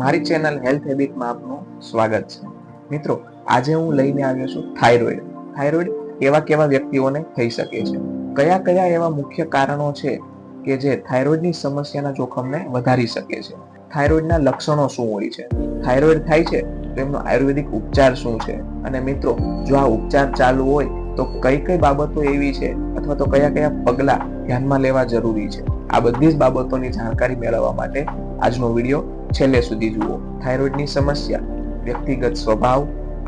મારી channel health હેબિટમાં આપનું સ્વાગત છે. મિત્રો, આજે હું લઈને આવ્યો છું થાઇરોઇડ કેવા કેવા વ્યક્તિઓને થઈ શકે છે, કયા કયા એવા મુખ્ય કારણો છે કે જે થાઇરોઇડની સમસ્યાના જોખમને વધારી શકે છે, થાઇરોઇડના લક્ષણો શું હોય છે, થાઇરોઇડ થાય છે તો એમનો આયુર્વેદિક ઉપચાર શું છે, અને મિત્રો જો આ ઉપચાર ચાલુ હોય તો કઈ કઈ બાબતો એવી છે અથવા તો કયા કયા પગલા ધ્યાનમાં લેવા જરૂરી છે. આ બધી જ બાબતોની જાણકારી મેળવવા માટે આજનો વિડીયો છેલ્લે સુધી જુઓ. થાઇરોઇડની સમસ્યા વ્યક્તિગત સ્વભાવ,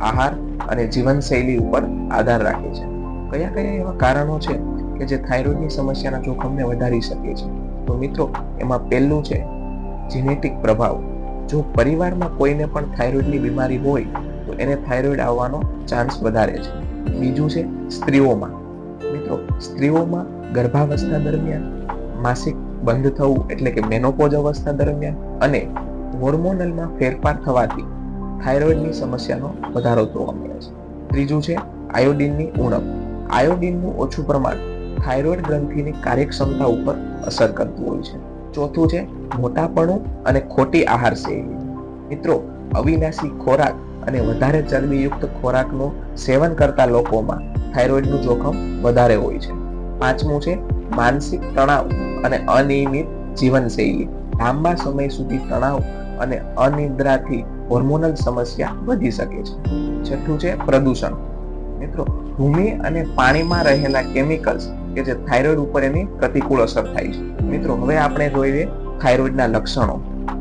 આહાર અને જીવનશૈલી ઉપર આધાર રાખે છે. કયા કયા એવા કારણો છે કે જે થાઇરોઇડની સમસ્યાના જોખમને વધારી શકે છે? તો મિત્રો, એમાં પહેલું છે જીનેટિક પ્રભાવ. જો પરિવારમાં કોઈને પણ થાઇરોઇડની બીમારી હોય તો એને થાઇરોઇડ આવવાનો ચાન્સ વધારે છે. બીજું છે સ્ત્રીઓમાં. મિત્રો, સ્ત્રીઓમાં ગર્ભાવસ્થા દરમિયાન, માસિક બંધ થવું એટલે કે મેનોપોઝ અવસ્થા દરમિયાન અને હોર્મોનલમાં ફેરફાર થવાથી થાઇરોઇડની સમસ્યાનો વધારો જોવા મળે છે. ત્રીજું છે આયોડિનની ઉણપ. આયોડિનનું ઓછું પ્રમાણ થાઇરોઇડ ગ્રંથિની કાર્યક્ષમતા ઉપર અસર કરતું હોય છે. ચોથું છે મોટાપણું અને ખોટી આહાર શૈલી. મિત્રો, અવિનાશી ખોરાક અને વધારે ચરબીયુક્ત ખોરાકનું સેવન કરતા લોકોમાં થાઇરોઇડનું જોખમ વધારે હોય છે. પાંચમું છે માનસિક તણાવ અને અનિયમિત જીવનશૈલી. લાંબા સમય સુધી તણાવ અને અનિદ્રાથી હોર્મોનલ સમસ્યા વધી શકે છે. છઠ્ઠું છે પ્રદૂષણ. મિત્રો, ભૂમિ અને પાણીમાં રહેલા કેમિકલ્સ કે જે થાઇરોઇડ ઉપર એની પ્રતિકૂળ અસર થાય છે. મિત્રો, હવે આપણે જોઈએ થાઇરોઇડના લક્ષણો.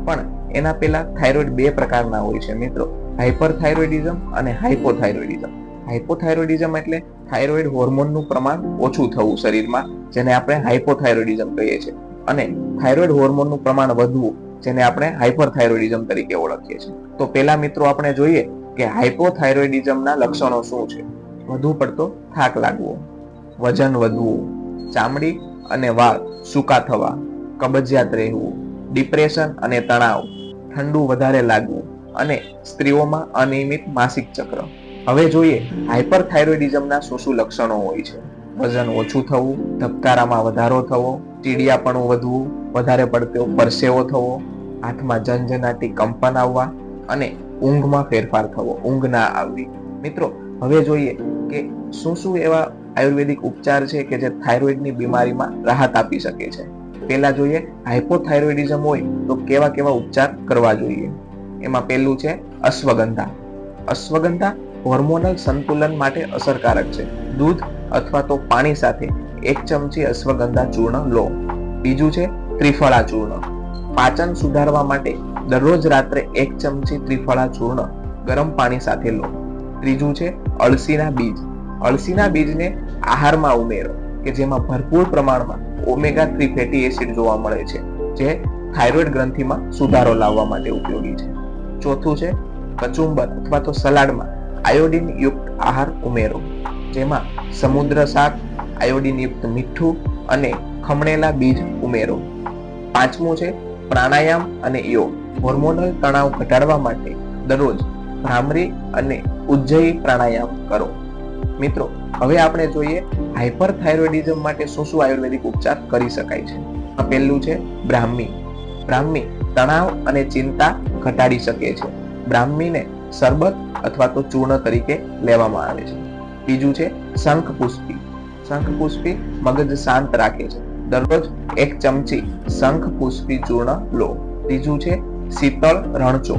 પણ એના પહેલા થાઇરોઇડ બે પ્રકારના હોય છે મિત્રો, હાઇપરથાઇરોઇડિઝમ અને હાઇપોથાઇરોઇડિઝમ. હાઇપોથાઇરોઇડિઝમ એટલે થાઇરોઇડ હોર્મોનનું પ્રમાણ ઓછું થવું શરીરમાં, જેને આપણે હાઇપોથાઇરોઇડિઝમ કહીએ છીએ, અને થાઇરોઇડ હોર્મોનનું પ્રમાણ વધવું, જેને આપણે હાઇપરથાઇરોઇડિઝમ તરીકે ઓળખીએ છીએ. તો પહેલા મિત્રો આપણે જોઈએ કે હાઇપોથાઇરોઇડિઝમના લક્ષણો શું છે. વધુ પડતો થાક લાગવો, વજન વધવું, ચામડી અને વાળ સૂકા થવા, કબજિયાત રહેવું, ડિપ્રેશન અને તણાવ, ઠંડુ વધારે લાગવું અને સ્ત્રીઓમાં અનિયમિત માસિક ચક્ર. હવે જોઈએ હાઇપરથાઇરોઇડિઝમના શું લક્ષણો હોય છે. વજન ઓછું થવું, ધબકારામાં વધારો થવો, ચીડિયાપણું વધવું, વધારે પડતો પરસેવો થવો, હાથમાં ઝંઝનાટી કંપન આવવા અને ઊંઘમાં ફેરફાર થવો, ઊંઘ ના આવવી. મિત્રો, હવે જોઈએ કે શું એવા આયુર્વેદિક ઉપચાર છે કે જે થાઇરોઇડની બીમારીમાં રાહત આપી શકે છે. પહેલા જોઈએ હાઇપોથાઇરોઇડિઝમ હોય તો કેવા કેવા ઉપચાર કરવા જોઈએ. એમાં પહેલું છે અશ્વગંધા. અશ્વગંધા હોર્મોનલ સંતુલન માટે અસરકારક છે. દૂધ અથવા તો પાણી સાથે 1 ચમચી અશ્વગંધા ચૂર્ણ લો. બીજું છે ત્રિફળા ચૂર્ણ. પાચન સુધારવા માટે દરરોજ રાત્રે 1 ચમચી ત્રિફળા ચૂર્ણ ગરમ પાણી સાથે લો. ત્રીજું છે અળસીના બીજ. અળસીના બીજને આહારમાં ઉમેરો કે જેમાં ભરપૂર પ્રમાણમાં ઓમેગા 3 ફેટી એસિડ જોવા મળે છે, જે થાઇરોઇડ ગ્રંથિમાં સુધારો લાવવા માટે ઉપયોગી છે. ચોથું છે કચુંબર અથવા તો સલાડમાં આયોડિન યુક્ત આહાર ઉમેરો, જેમાં સમુદ્ર શાક, આયોડિન યુક્ત મીઠું અને ખમણેલા બીજ ઉમેરો. પાંચમું છે પ્રાણાયામ અને યોગ. હોર્મોનલ તણાવ ઘટાડવા માટે દરરોજ ભ્રામરી અને ઉજ્જયી પ્રાણાયામ કરો. મિત્રો, હવે આપણે જોઈએ હાઇપરથાઇરોઇડિઝમ માટે શું આયુર્વેદિક ઉપચાર કરી શકાય છે. પહેલું છે બ્રાહ્મી. બ્રાહ્મી તણાવ અને ચિંતા ઘટાડી શકે છે. બ્રાહ્મીને શરબત અથવા તો ચૂર્ણ તરીકે લેવામાં આવે છે. બીજું છે શંખપુષ્પી. શંખપુષ્પી મગજ શાંત રાખે છે. દરરોજ 1 ચમચી શંખપુષ્પી ચૂર્ણ લો. ત્રીજું છે શીતળ રણચો,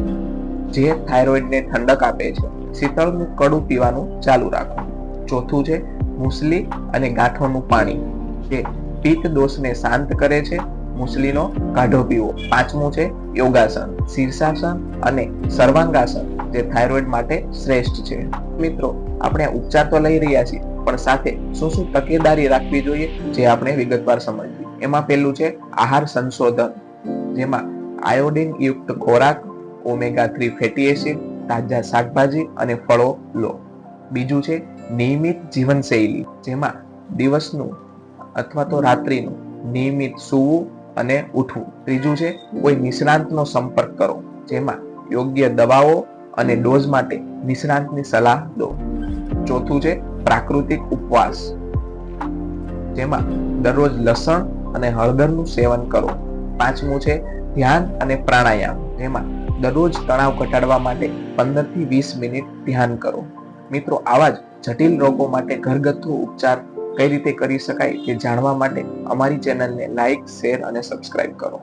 જે થાઇરોઇડને ઠંડક આપે છે. શીતળનું કડું પીવાનું ચાલુ રાખો. ચોથું છે મુસલી અને ગાંઠોનું પાણી, જે પિત્ત દોષને શાંત કરે છે. મુસલીનો કાઢો પીવો. પાંચમું છે યોગાસન, શીર્ષાસન અને સર્વાંગાસન, જે થાઇરોઇડ માટે શ્રેષ્ઠ છે. મિત્રો, આપણે ઉપચાર તો લઈ રહ્યા છીએ, પણ સાથે શું તકેદારી રાખવી જોઈએ, જે આપણે વિગતવાર સમજીએ. એમાં પહેલું છે આહાર સંશોધન, જેમાં આયોડિન યુક્ત ખોરાક, ઓમેગા 3 ફેટી એસિડ, તાજા શાકભાજી અને ફળો લો. બીજું છે નિયમિત જીવનશૈલી, જેમાં દિવસનું અથવા તો રાત્રિનું નિયમિત સૂવું અને ઉઠવું. ત્રીજું છે કોઈ નિષ્ણાંતનો સંપર્ક કરો, જેમાં યોગ્ય દવાઓ અને ડોઝ માટે નિષ્ણાંતની સલાહ લો. ચોથું છે પ્રાકૃતિક ઉપવાસ, જેમાં દરરોજ લસણ અને હળદરનું સેવન કરો. પાંચમું છે ધ્યાન અને પ્રાણાયામ, જેમાં દરરોજ તણાવ ઘટાડવા માટે 15 થી 20 મિનિટ ધ્યાન કરો. મિત્રો, આવા જ જટિલ રોગો માટે ઘરગથ્થુ ઉપચાર કઈ રીતે કરી શકાય તે જાણવા માટે અમારી ચેનલને લાઈક, શેર અને સબસ્ક્રાઇબ કરો.